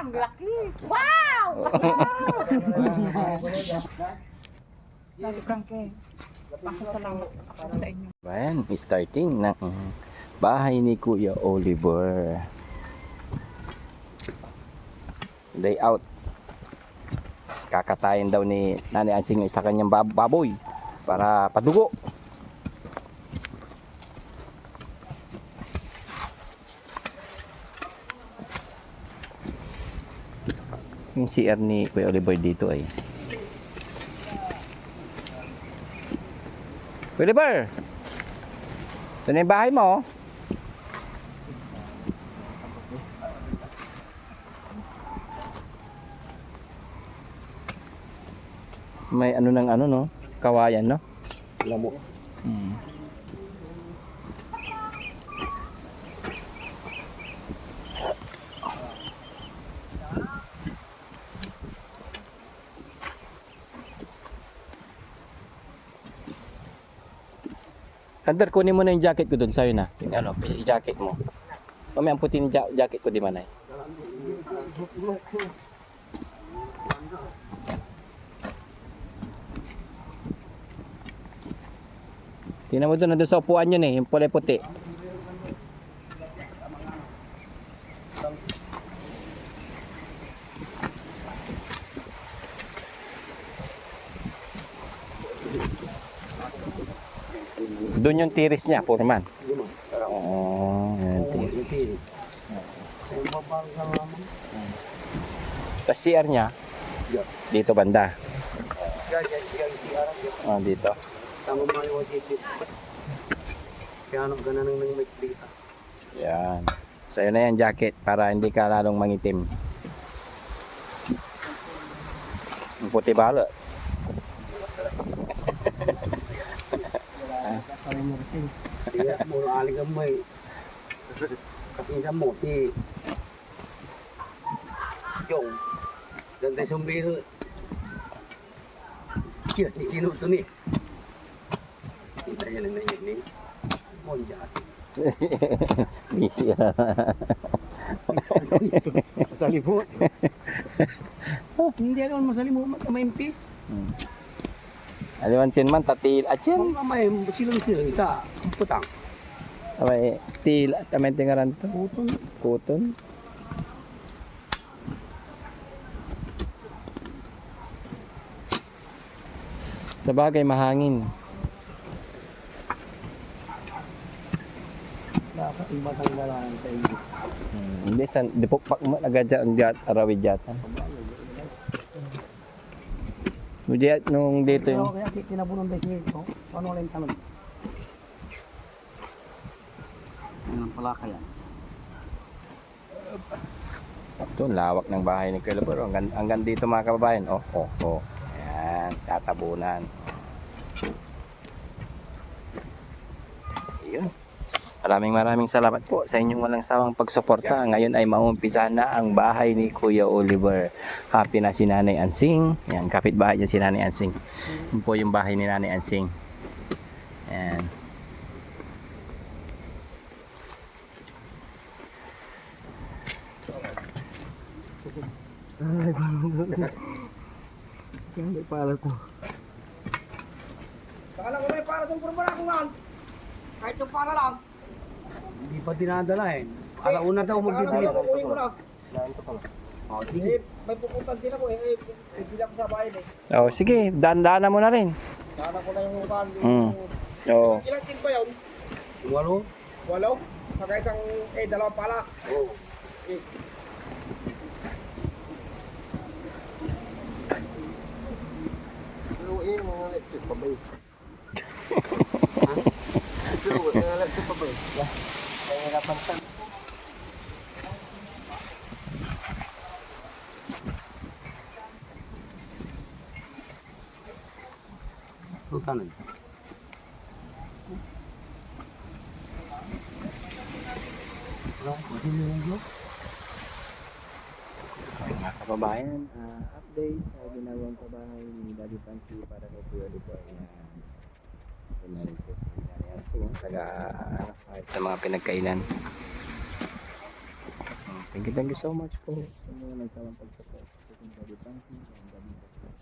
Ang laki! Wow! Lagi prangke. Pasalamat ako sa inyo. Ayan, starting ng bahay ni Kuya Oliver. Layout. Kakatayin daw ni Nanay Ansing sa kanyang baboy para padugo. Yung CR ni Kuya Oliver dito ay Kuya Oliver, ito na yung bahay mo. May ano ng ano no, kawayan no. Lamok. Kander, kunin mo na yung jacket ko doon sa'yo na. Yung ano, yung jacket mo. Mamaya ang puti yung jacket ko, di man ay. Tingnan mo doon, nandun sa upuan yun eh, yung kulay puti. Doon yung tiris niya, Foreman. Oo, yan tiris. Tapos CR niya, dito banda. Oh, dito. Tama mo yung ticket. Kaya anong gana nang may data. Yan. Sa'yo na yan jacket para hindi ka lalong mangitim. Ang puti balo. Kaya mo aligan mo eh. Kapinsan mo si Jong. Ganda yung sumbiro. Kaya ni sino ito ni? Kita niya lang na yun ni Monja. Busy. Masalimot. Hindi ako masalimot. Maimpis. Aliwan sin man, tatil at yan. May silong-silong sa putang. May til at may tingaran to. Puton. Kuton. Sa bagay, mahangin. Dapat iba tang balaan sa iyo. Hindi, dipukpak mo nagadya ang arawid yata. Mujiyat nung dito Pero yung... kaya kinabunon din ito. Ano lang tanong? Yan pala kaya. Ito, lawak ng bahay ni Kuya Oliver. Hanggang dito mga kababayan. Oh. Ayan, tatabunan. Ayun. Maraming salamat po sa inyong walang sawang pagsuporta. Ngayon ay maumpisa na ang bahay ni Kuya Oliver. Happy na si Nanay Ansing. Yan, kapitbahay niya si Nanay Ansing. Yun po yung bahay ni Nanay Ansing. Yan. Ay, hindi pala to. Saka lang may para itong purmura ko nga. Kahit yung para lang. Hindi pa dinadala eh. Alauna daw magdidilim. Kukunin mo na. Ito pala. Oh, sige. May pupuntan din ako eh. Hindi lang sa bahay eh. Oh, sige, daan-daanan mo na rin. Sana ko na yung mukaan. Oo. Ilang tin ba yun? Walo? Walo? Saka isang, dalawang pala. Oo. Eh, Pero eh, mga electric pa ba yun? Pero mga electric pa ba yun? Kaya hirapan ka. Sultanan. Mga kababayan, update sa ginawang pabahay ni Daddy Frankie para kay Kuya Oliver. Ito na rin po si Nanay Ansing, taga sa mga pinagkainan. Thank you so much po sa mga nagsawang pag-support sa ating Daddy Frankie and Daddy Pascal.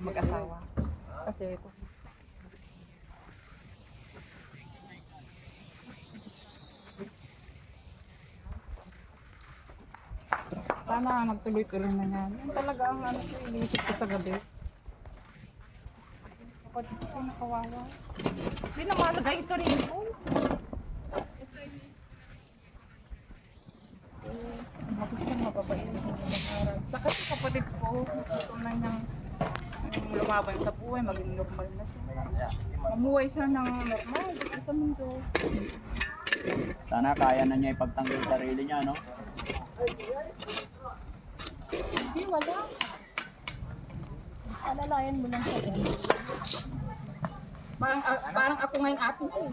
Mag-asawa. Kasi ito. Sana magtuloy-tuloy na yan. Yan talaga ang ano ko, iniisip ko sa gabi. Kapatid ko nakawawa. Hindi na malagay ito rin ko. Mabis kang mababait. Saka si kapatid ko, gusto na niyang lumaban sa buhay, maging normal na siya. Mamuhay siya ng normal, dito sa mundo. Sana kaya na niya ipagtanggol sarili niya, no? Hindi, wala. Alalayan mo lang siya. Parang ako ngayon ate niya.